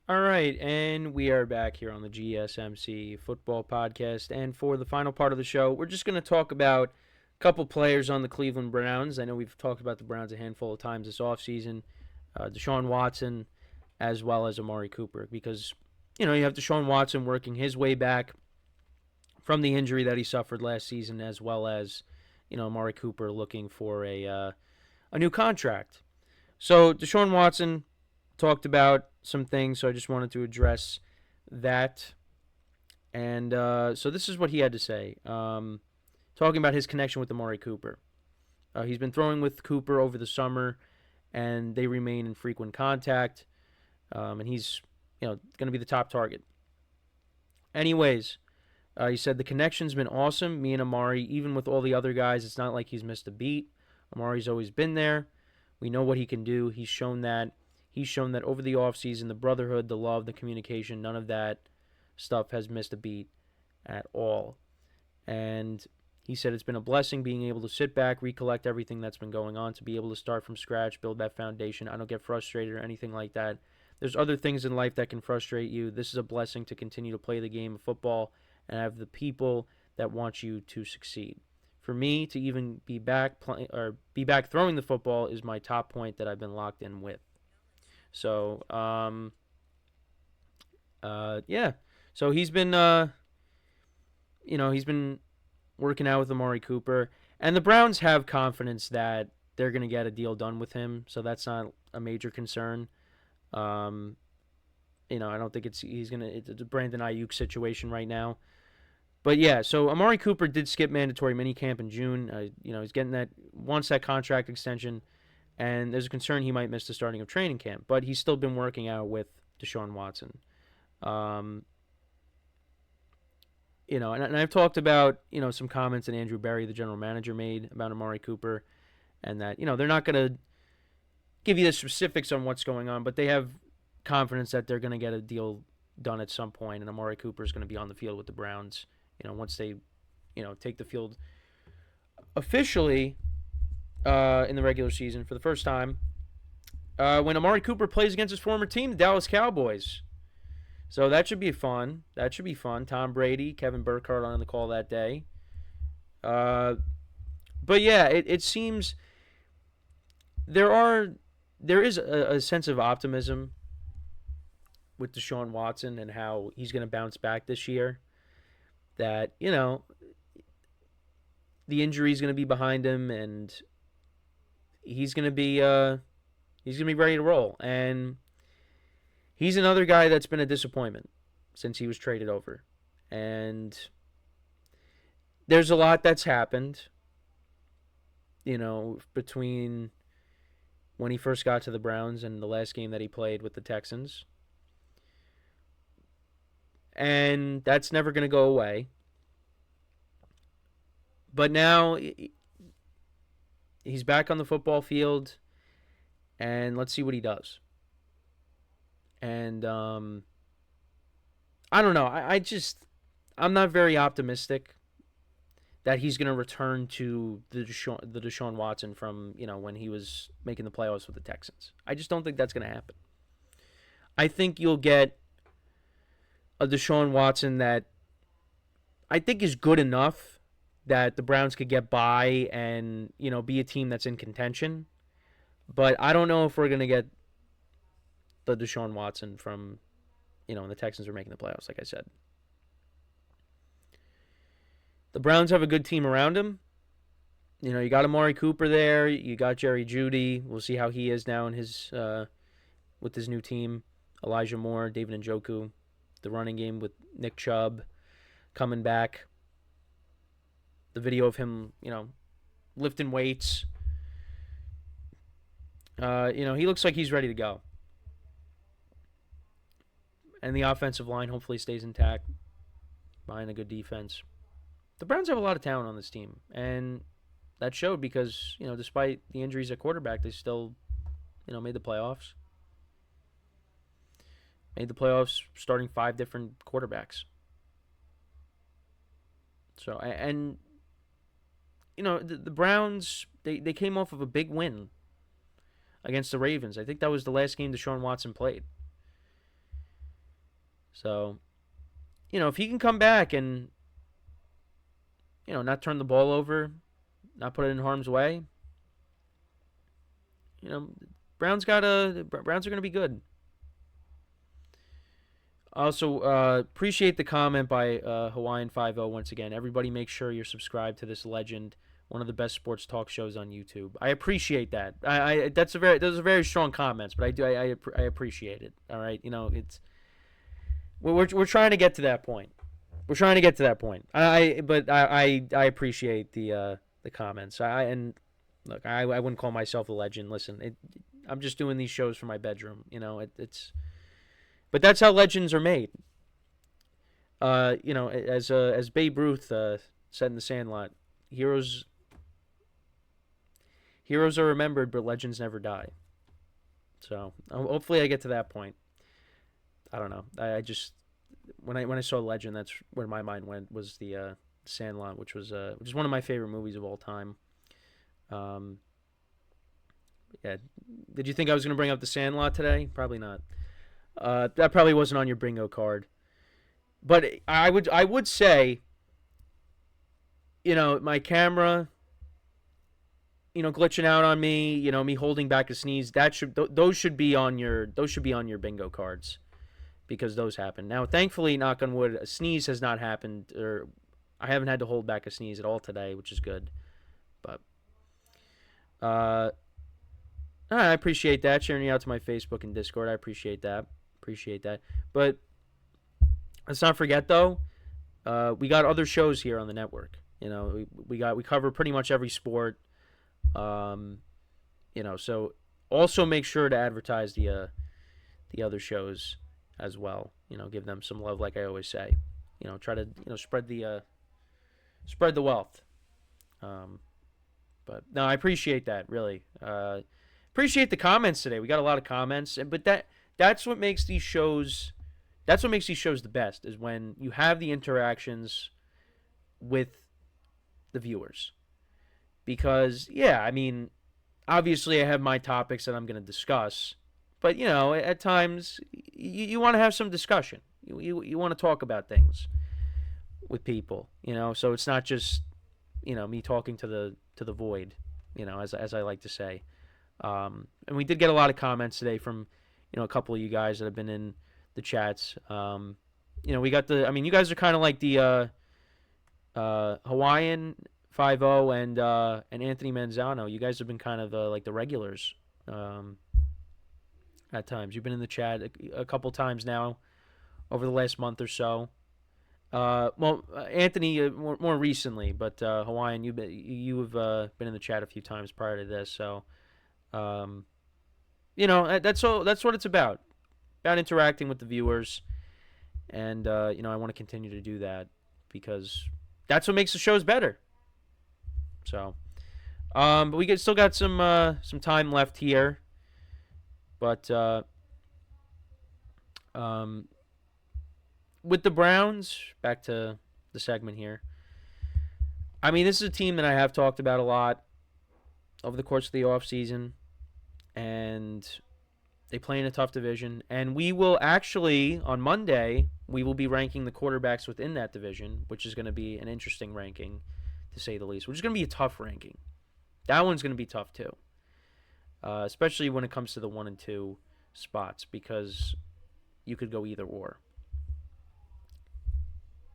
All right, and we are back here on the GSMC Football Podcast. And for the final part of the show, we're just going to talk about a couple players on the Cleveland Browns. I know we've talked about the Browns a handful of times this offseason. Deshaun Watson, as well as Amari Cooper, because, you have Deshaun Watson working his way back from the injury that he suffered last season, as well as, Amari Cooper looking for a new contract. So Deshaun Watson talked about some things, so I just wanted to address that. And so this is what he had to say, talking about his connection with Amari Cooper. He's been throwing with Cooper over the summer, and they remain in frequent contact. And he's, going to be the top target. Anyways, he said the connection's been awesome. Me and Amari, even with all the other guys, it's not like he's missed a beat. Amari's always been there. We know what he can do. He's shown that. He's shown that over the offseason, the brotherhood, the love, the communication, none of that stuff has missed a beat at all. And he said it's been a blessing being able to sit back, recollect everything that's been going on, to be able to start from scratch, build that foundation. I don't get frustrated or anything like that. There's other things in life that can frustrate you. This is a blessing to continue to play the game of football and have the people that want you to succeed. For me to even be back throwing the football is my top point that I've been locked in with. So, yeah. So he's been, he's been working out with Amari Cooper, and the Browns have confidence that they're going to get a deal done with him. So that's not a major concern. I don't think it's a Brandon Ayuk situation right now. But yeah, so Amari Cooper did skip mandatory minicamp in June. He's getting wants that contract extension. And there's a concern he might miss the starting of training camp. But he's still been working out with Deshaun Watson. And I've talked about, some comments that Andrew Berry, the general manager, made about Amari Cooper. And that, they're not going to give you the specifics on what's going on. But they have confidence that they're going to get a deal done at some point. And Amari Cooper is going to be on the field with the Browns, once they, take the field officially in the regular season for the first time, when Amari Cooper plays against his former team, the Dallas Cowboys. So that should be fun. Tom Brady, Kevin Burkhardt on the call that day. But yeah, it seems there is a sense of optimism with Deshaun Watson and how he's going to bounce back this year. That, the injury is going to be behind him, and he's going to be ready to roll. And he's another guy that's been a disappointment since he was traded over. And there's a lot that's happened, between when he first got to the Browns and the last game that he played with the Texans. And that's never going to go away. But now he's back on the football field, and let's see what he does. And I don't know. I'm not very optimistic that he's going to return to the Deshaun Watson from, when he was making the playoffs with the Texans. I just don't think that's going to happen. I think you'll get a Deshaun Watson that I think is good enough that the Browns could get by and, be a team that's in contention. But I don't know if we're going to get the Deshaun Watson from, when the Texans are making the playoffs, like I said. The Browns have a good team around him. You got Amari Cooper there. You got Jerry Jeudy. We'll see how he is now in his with his new team. Elijah Moore, David Njoku. The running game with Nick Chubb coming back. The video of him, lifting weights. He looks like he's ready to go. And the offensive line hopefully stays intact behind a good defense. The Browns have a lot of talent on this team. And that showed because, despite the injuries at quarterback, they still, made the playoffs. Made the playoffs starting 5 different quarterbacks. So, and the Browns, they came off of a big win against the Ravens. I think that was the last game Deshaun Watson played. So, if he can come back and, not turn the ball over, not put it in harm's way, Browns are going to be good. Also, appreciate the comment by Hawaiian 50 once again. Everybody make sure you're subscribed to this legend, one of the best sports talk shows on YouTube. I appreciate that. Those are very strong comments, but I appreciate it. All right, we're trying to get to that point. We're trying to get to that point. I appreciate the comments. Look, I wouldn't call myself a legend. Listen, I'm just doing these shows for my bedroom. But that's how legends are made. As Babe Ruth said in The Sandlot, heroes are remembered, but legends never die. So hopefully I get to that point. I don't know. I just when I saw Legend, that's where my mind went, was the Sandlot, which is one of my favorite movies of all time. Yeah. Did you think I was going to bring up the Sandlot today? Probably not. That probably wasn't on your bingo card. But I would say, my camera, glitching out on me, me holding back a sneeze, those should be on your bingo cards, because those happen. Now, thankfully, knock on wood, a sneeze has not happened, or I haven't had to hold back a sneeze at all today, which is good. But I appreciate that, sharing you out to my Facebook and Discord. I appreciate that. But let's not forget, though, we got other shows here on the network. We cover pretty much every sport. So also make sure to advertise the other shows as well. Give them some love, like I always say. Try to spread the wealth. But no, I appreciate that, really. Appreciate the comments today. We got a lot of comments, but that's what makes these shows. That's what makes these shows the best, is when you have the interactions with the viewers. Because, obviously I have my topics that I'm going to discuss, but, at times you want to have some discussion. You want to talk about things with people, so it's not just, me talking to the void, as I like to say. And we did get a lot of comments today from, a couple of you guys that have been in the chats. We got you guys are kind of like the Hawaiian 50 and Anthony Manzano. You guys have been kind of like the regulars at times. You've been in the chat a couple times now over the last month or so. Anthony more recently, but Hawaiian, you've been in the chat a few times prior to this. So, that's what it's about interacting with the viewers, and I want to continue to do that, because that's what makes the shows better. So, but we still got some time left here. But with the Browns, back to the segment here. This is a team that I have talked about a lot over the course of the offseason, and they play in a tough division. And we will actually, on Monday, we will be ranking the quarterbacks within that division, which is going to be an interesting ranking, to say the least, which is going to be a tough ranking. That one's going to be tough too, especially when it comes to the 1 and 2 spots, because you could go either or.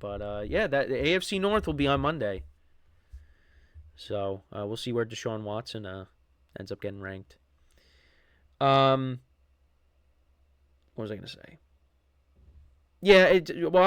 But the AFC North will be on Monday, so we'll see where Deshaun Watson ends up getting ranked. What was I going to say? Yeah, I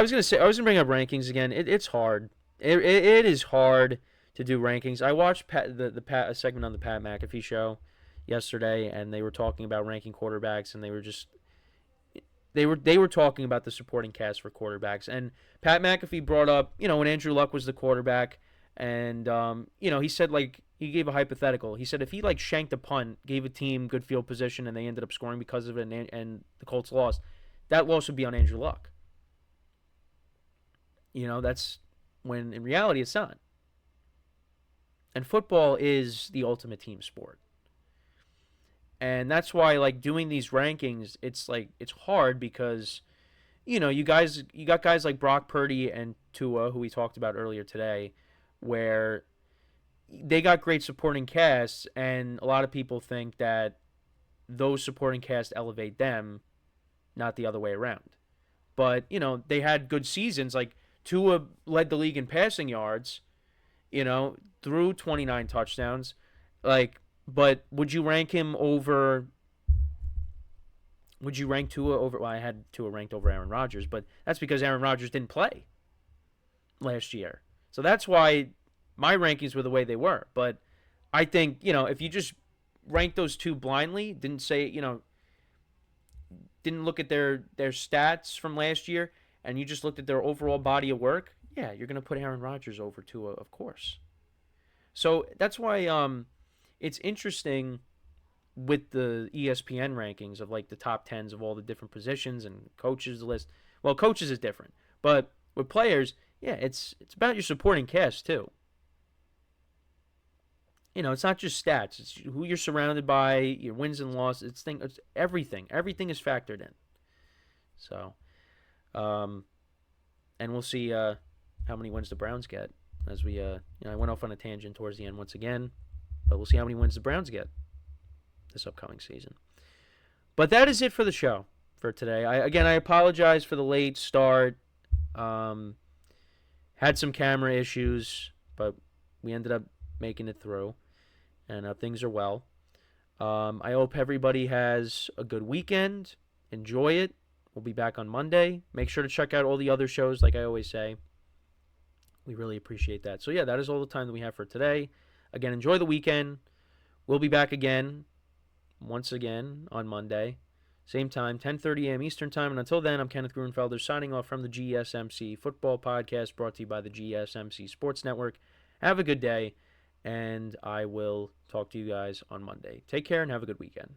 was going to bring up rankings again. It's hard. It is hard to do rankings. I watched a segment on the Pat McAfee show yesterday, and they were talking about ranking quarterbacks, and they were talking about the supporting cast for quarterbacks. And Pat McAfee brought up, when Andrew Luck was the quarterback, and he said, he gave a hypothetical. He said if he shanked a punt, gave a team good field position, and they ended up scoring because of it, and the Colts lost, that loss would be on Andrew Luck. That's when in reality it's not. And football is the ultimate team sport. And that's why, doing these rankings, it's hard, because you got guys like Brock Purdy and Tua, who we talked about earlier today, where they got great supporting casts, and a lot of people think that those supporting casts elevate them, not the other way around. But, they had good seasons. Like, Tua led the league in passing yards, threw 29 touchdowns. Like, but would you rank him over? Would you rank Tua over? Well, I had Tua ranked over Aaron Rodgers, but that's because Aaron Rodgers didn't play last year. So that's why my rankings were the way they were. But I think, if you just rank those two blindly, didn't look at their stats from last year, and you just looked at their overall body of work, yeah, you're going to put Aaron Rodgers over Tua, of course. So that's why it's interesting with the ESPN rankings of like the top tens of all the different positions and coaches list. Well, coaches is different, but with players, yeah, it's about your supporting cast too. It's not just stats. It's who you're surrounded by, your wins and losses. It's everything. Everything is factored in. So, and we'll see how many wins the Browns get as we, I went off on a tangent towards the end once again, but we'll see how many wins the Browns get this upcoming season. But that is it for the show for today. I apologize for the late start. Had some camera issues, but we ended up making it through, and things are well. I hope everybody has a good weekend. Enjoy it. We'll be back on Monday. Make sure to check out all the other shows, like I always say. We really appreciate that. So, yeah, that is all the time that we have for today. Again, enjoy the weekend. We'll be back again, once again, on Monday. Same time, 10:30 a.m. Eastern Time. And until then, I'm Kenneth Grunfelder signing off from the GSMC Football Podcast, brought to you by the GSMC Sports Network. Have a good day, and I will talk to you guys on Monday. Take care and have a good weekend.